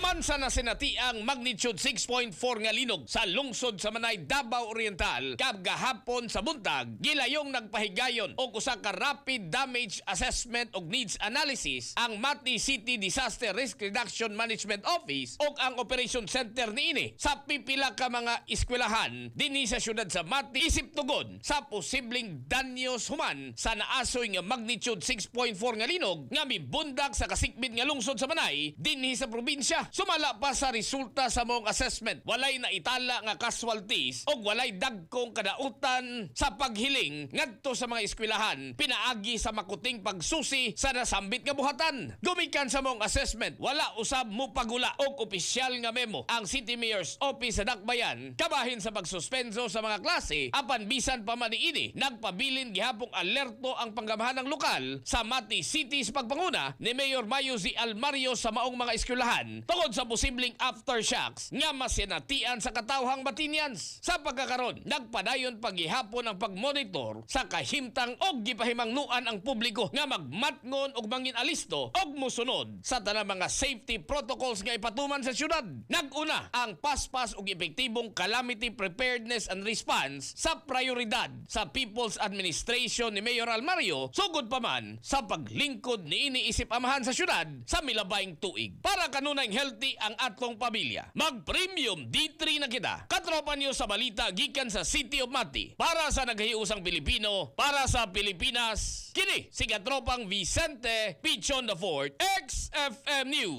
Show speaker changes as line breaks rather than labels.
Mansa na sinati ang magnitude 6.4 nga linog sa lungsod sa Manay, Davao Oriental kagahapon sa buntag. Gilayong nagpahigayon og usa ka rapid damage assessment og needs analysis ang Mati City Disaster Risk Reduction Management Office og ang Operation Center niini sa pipila ka mga eskwelahan dinhi sa syudad sa Mati isip tugon sa posibleng danyos human sa naasoy nga magnitude 6.4 nga linog nga mibundak sa kasikbit nga lungsod sa Manay dinhi sa probinsya. Sumala pa sa resulta sa mong assessment, walay naitala nga casualties o walay dagkong kadautan sa paghiling ngadto sa mga eskwelahan pinaagi sa makuting pagsusi sa nasambit nga buhatan. Gumikan sa mong assessment, wala usab mo pagula og opisyal nga memo ang City Mayor's Office sa Dakbayan kabahin sa pagsuspenso sa mga klase apan bisan pa man niini nagpabilin gihapong alerto ang panggamahanang lokal sa Mati City sa pagpanguna ni Mayor Mayo Z. Almario sa maong mga eskwelahan tungod sa posibleng aftershocks nga masinatian sa katawhang Batinians. Sa pagkakaron, nagpadayon paghihapon ang pagmonitor sa kahimtang og gipahimangnuan ang publiko nga magmatngon og mangin alisto og musunod sa tanang mga safety protocols nga ipatuman sa syudad. Naguna ang paspas og epektibong calamity preparedness and response sa prioridad sa People's Administration ni Mayor Almario sugod pa man sa paglingkod ni iniisip amahan sa syudad sa milabayng tuig. Para kanunay healthy ang atong pamilya, mag-premium D3 na kita. Katropa niyo sa balita gikan sa City of Mati. Para sa naghiusang Pilipino, para sa Pilipinas, kini si katropang Vicente Pichon IV, XFM News.